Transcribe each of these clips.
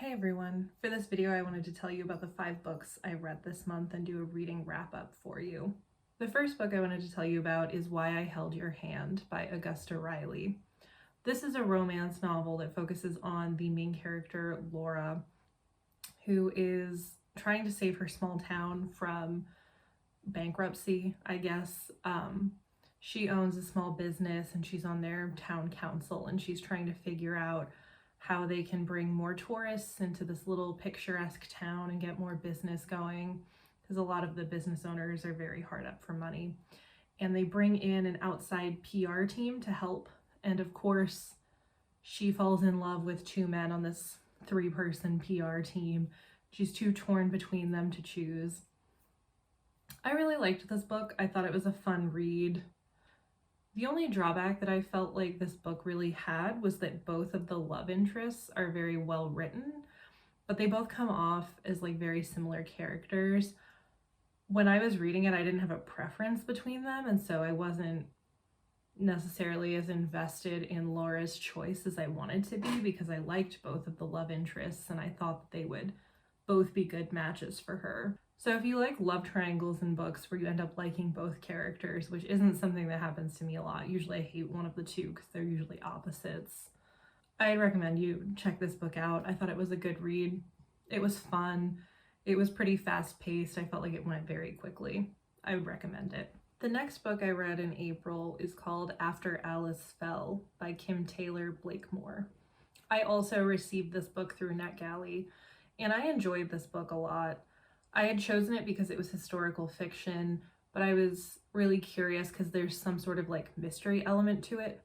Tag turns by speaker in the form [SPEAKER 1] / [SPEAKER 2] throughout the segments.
[SPEAKER 1] Hey everyone, for this video I wanted to tell you about the 5 books I read this month and do a reading wrap-up for you. The first book I wanted to tell you about is Why I Held Your Hand by Augusta Riley. This is a romance novel that focuses on the main character, Laura, who is trying to save her small town from bankruptcy, I guess. She owns a small business and she's on their town council and she's trying to figure out how they can bring more tourists into this little picturesque town and get more business going, because a lot of the business owners are very hard up for money. And they bring in an outside PR team to help. And of course, she falls in love with 2 men on this 3-person PR team. She's too torn between them to choose. I really liked this book. I thought it was a fun read. The only drawback that I felt like this book really had was that both of the love interests are very well written, but they both come off as like very similar characters. When I was reading it, I didn't have a preference between them, and so I wasn't necessarily as invested in Laura's choice as I wanted to be, because I liked both of the love interests and I thought that they would both be good matches for her. So if you like love triangles in books where you end up liking both characters, which isn't something that happens to me a lot, usually I hate one of the two because they're usually opposites, I'd recommend you check this book out. I thought it was a good read. It was fun. It was pretty fast-paced. I felt like it went very quickly. I would recommend it. The next book I read in April is called After Alice Fell by Kim Taylor Blakemore. I also received this book through NetGalley, and I enjoyed this book a lot. I had chosen it because it was historical fiction, but I was really curious because there's some sort of like mystery element to it.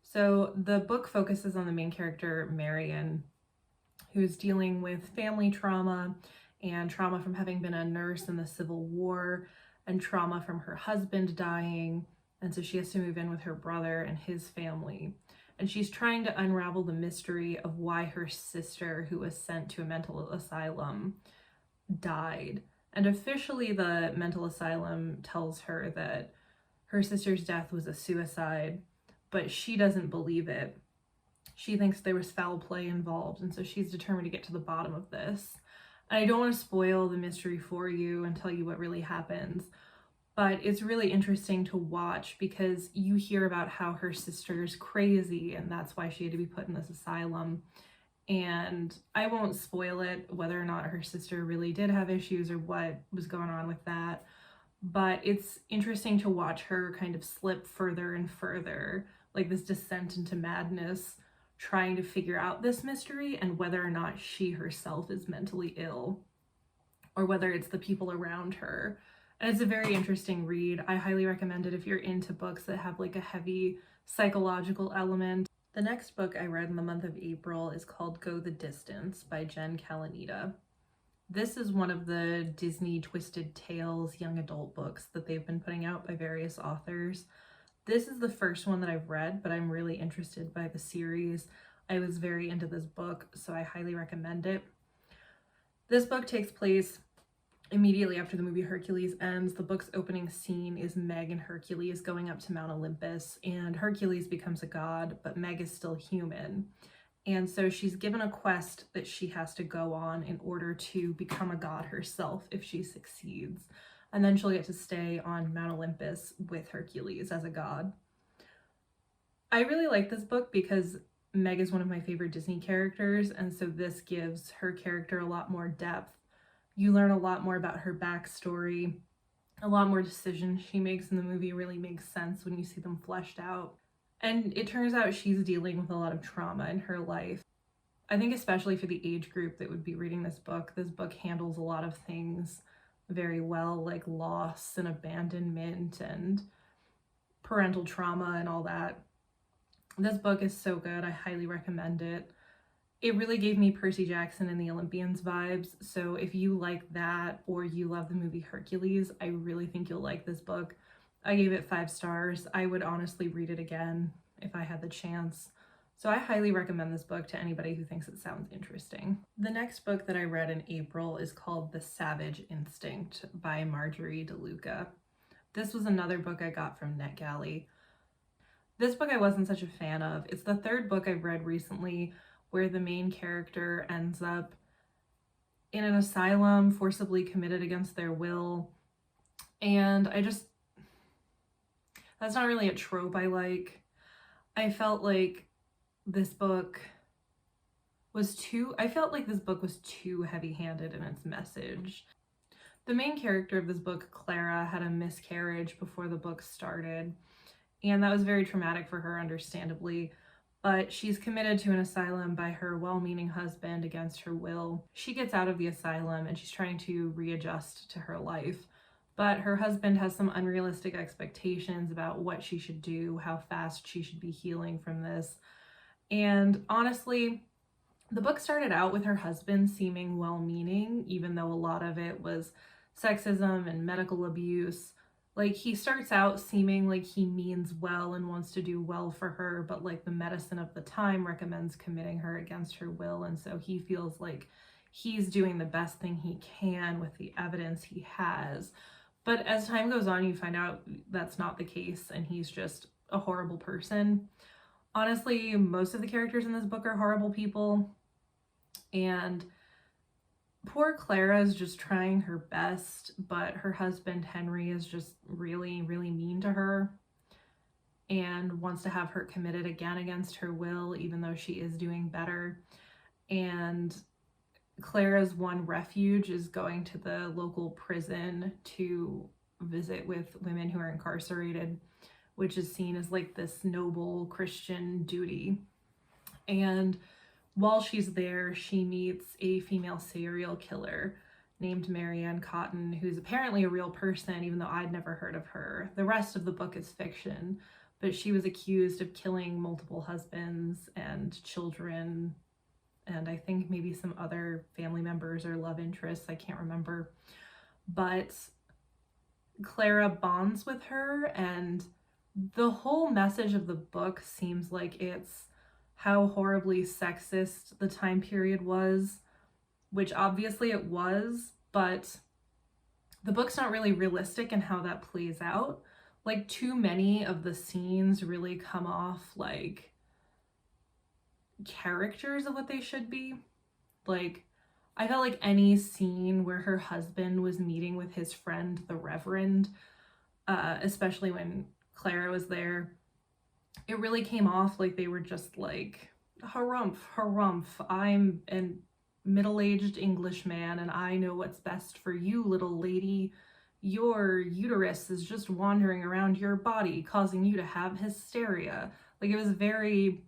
[SPEAKER 1] So the book focuses on the main character, Marion, who's dealing with family trauma and trauma from having been a nurse in the Civil War and trauma from her husband dying. And so she has to move in with her brother and his family. And she's trying to unravel the mystery of why her sister, who was sent to a mental asylum, died. And officially the mental asylum tells her that her sister's death was a suicide, but she doesn't believe it. She thinks there was foul play involved, and so she's determined to get to the bottom of this. And I don't want to spoil the mystery for you and tell you what really happens, but it's really interesting to watch because you hear about how her sister's crazy and that's why she had to be put in this asylum. And I won't spoil it, whether or not her sister really did have issues or what was going on with that. But it's interesting to watch her kind of slip further and further, like this descent into madness, trying to figure out this mystery and whether or not she herself is mentally ill or whether it's the people around her. And it's a very interesting read. I highly recommend it if you're into books that have like a heavy psychological element. The next book I read in the month of April is called Go the Distance by Jen Kalanita. This is one of the Disney Twisted Tales young adult books that they've been putting out by various authors. This is the first one that I've read, but I'm really interested by the series. I was very into this book, so I highly recommend it. This book takes place immediately after the movie Hercules ends. The book's opening scene is Meg and Hercules going up to Mount Olympus, and Hercules becomes a god, but Meg is still human. And so she's given a quest that she has to go on in order to become a god herself if she succeeds. And then she'll get to stay on Mount Olympus with Hercules as a god. I really like this book because Meg is one of my favorite Disney characters, and so this gives her character a lot more depth. You learn a lot more about her backstory. A lot more decisions she makes in the movie really makes sense when you see them fleshed out. And it turns out she's dealing with a lot of trauma in her life. I think especially for the age group that would be reading this book handles a lot of things very well, like loss and abandonment and parental trauma and all that. This book is so good. I highly recommend it. It really gave me Percy Jackson and the Olympians vibes, so if you like that or you love the movie Hercules, I really think you'll like this book. I gave it 5 stars. I would honestly read it again if I had the chance. So I highly recommend this book to anybody who thinks it sounds interesting. The next book that I read in April is called The Savage Instinct by Marjorie DeLuca. This was another book I got from NetGalley. This book I wasn't such a fan of. It's the 3rd book I've read recently where the main character ends up in an asylum, forcibly committed against their will. And that's not really a trope I like. I felt like this book was too heavy-handed in its message. The main character of this book, Clara, had a miscarriage before the book started, and that was very traumatic for her, understandably. But she's committed to an asylum by her well-meaning husband against her will. She gets out of the asylum and she's trying to readjust to her life. But her husband has some unrealistic expectations about what she should do, how fast she should be healing from this. And honestly, the book started out with her husband seeming well-meaning, even though a lot of it was sexism and medical abuse. Like, he starts out seeming like he means well and wants to do well for her, but like the medicine of the time recommends committing her against her will, and so he feels like he's doing the best thing he can with the evidence he has. But as time goes on, you find out that's not the case, and he's just a horrible person. Honestly, most of the characters in this book are horrible people, and poor Clara is just trying her best, but her husband Henry is just really, really mean to her and wants to have her committed again against her will, even though she is doing better. And Clara's one refuge is going to the local prison to visit with women who are incarcerated, which is seen as like this noble Christian duty. And while she's there, she meets a female serial killer named Marianne Cotton, who's apparently a real person, even though I'd never heard of her. The rest of the book is fiction, but she was accused of killing multiple husbands and children, and I think maybe some other family members or love interests, I can't remember. But Clara bonds with her, and the whole message of the book seems like it's how horribly sexist the time period was, which obviously it was, but the book's not really realistic in how that plays out. Like, too many of the scenes really come off like characters of what they should be. Like, I felt like any scene where her husband was meeting with his friend, the Reverend, especially when Clara was there, it really came off like they were just like, harumph, harumph, I'm a middle-aged Englishman and I know what's best for you, little lady. Your uterus is just wandering around your body, causing you to have hysteria. Like, it was very,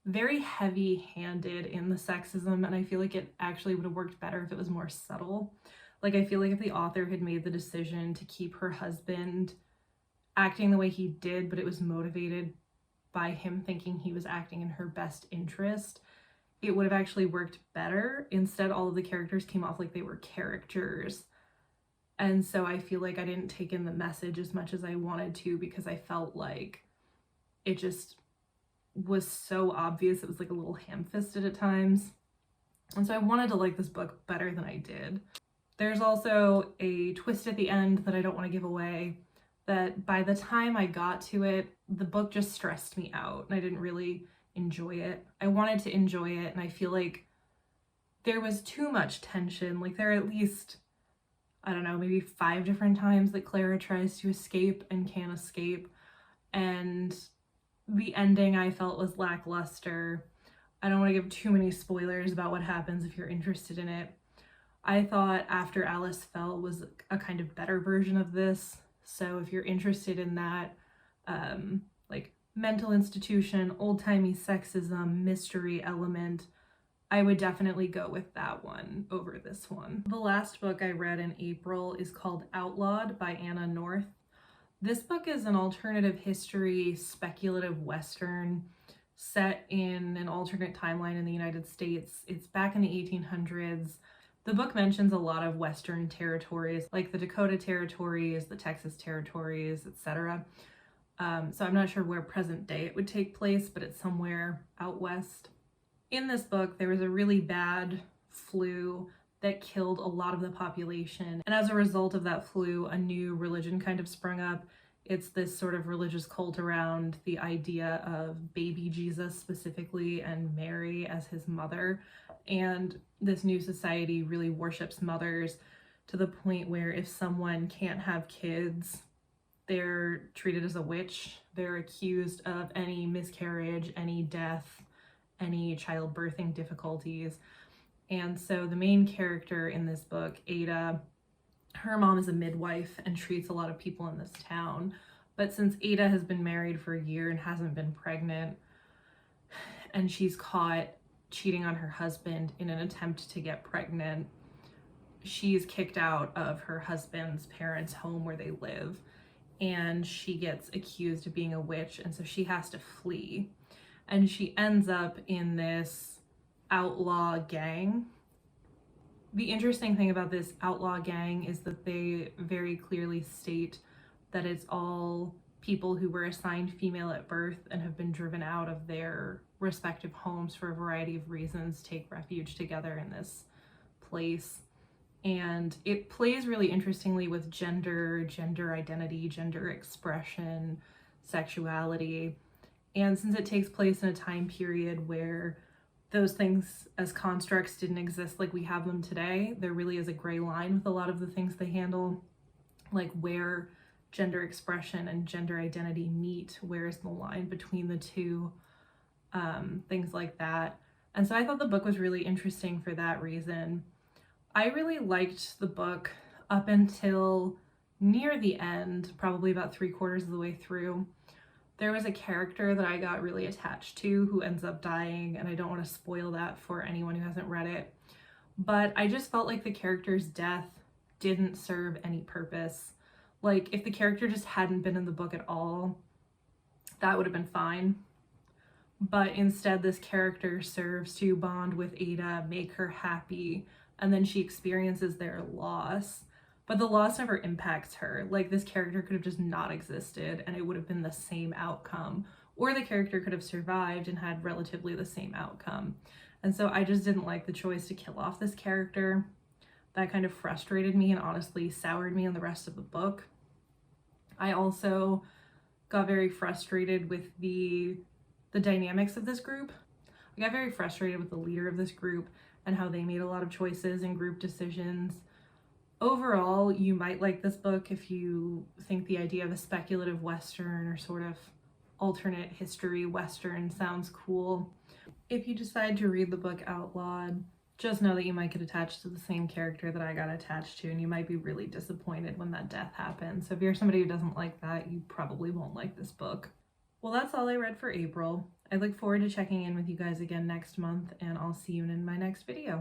[SPEAKER 1] very heavy-handed in the sexism, and I feel like it actually would have worked better if it was more subtle. Like, I feel like if the author had made the decision to keep her husband acting the way he did, but it was motivated by him thinking he was acting in her best interest, it would have actually worked better. Instead, all of the characters came off like they were characters. And so I feel like I didn't take in the message as much as I wanted to, because I felt like it just was so obvious. It was like a little ham-fisted at times. And so I wanted to like this book better than I did. There's also a twist at the end that I don't want to give away, that by the time I got to it, the book just stressed me out and I didn't really enjoy it. I wanted to enjoy it, and I feel like there was too much tension. Like, there are at least, I don't know, maybe 5 different times that Clara tries to escape and can't escape, and the ending I felt was lackluster. I don't want to give too many spoilers about what happens if you're interested in it. I thought After Alice Fell was a kind of better version of this. So if you're interested in that, like mental institution, old-timey sexism, mystery element, I would definitely go with that one over this one. The last book I read in April is called Outlawed by Anna North. This book is an alternative history, speculative Western set in an alternate timeline in the United States. It's back in the 1800s. The book mentions a lot of Western territories, like the Dakota territories, the Texas territories, etc. So I'm not sure where present day it would take place, but it's somewhere out west. In this book, there was a really bad flu that killed a lot of the population. And as a result of that flu, a new religion kind of sprung up. It's this sort of religious cult around the idea of baby Jesus specifically and Mary as his mother. And this new society really worships mothers to the point where if someone can't have kids, they're treated as a witch. They're accused of any miscarriage, any death, any childbirthing difficulties. And so the main character in this book, Ada, her mom is a midwife and treats a lot of people in this town. But since Ada has been married for a year and hasn't been pregnant, and she's caught cheating on her husband in an attempt to get pregnant, she's kicked out of her husband's parents' home where they live, and she gets accused of being a witch, and so she has to flee. And she ends up in this outlaw gang. The interesting thing about this outlaw gang is that they very clearly state that it's all people who were assigned female at birth and have been driven out of their respective homes for a variety of reasons take refuge together in this place. And it plays really interestingly with gender identity, gender expression, sexuality. And since it takes place in a time period where those things as constructs didn't exist like we have them today, there really is a gray line with a lot of the things they handle, like where gender expression and gender identity meet, where's the line between the two, things like that. And so I thought the book was really interesting for that reason. I really liked the book up until near the end, probably about 3/4 of the way through. There was a character that I got really attached to who ends up dying, and I don't want to spoil that for anyone who hasn't read it. But I just felt like the character's death didn't serve any purpose. Like, if the character just hadn't been in the book at all, that would have been fine. But instead, this character serves to bond with Ada, make her happy, and then she experiences their loss. But the loss never impacts her. Like, this character could have just not existed and it would have been the same outcome. Or the character could have survived and had relatively the same outcome. And so I just didn't like the choice to kill off this character. That kind of frustrated me and honestly soured me on the rest of the book. I also got very frustrated with the dynamics of this group. I got very frustrated with the leader of this group and how they made a lot of choices and group decisions. Overall, you might like this book if you think the idea of a speculative Western or sort of alternate history Western sounds cool. If you decide to read the book Outlawed, just know that you might get attached to the same character that I got attached to, and you might be really disappointed when that death happens. So if you're somebody who doesn't like that, you probably won't like this book. Well, that's all I read for April. I look forward to checking in with you guys again next month, and I'll see you in my next video.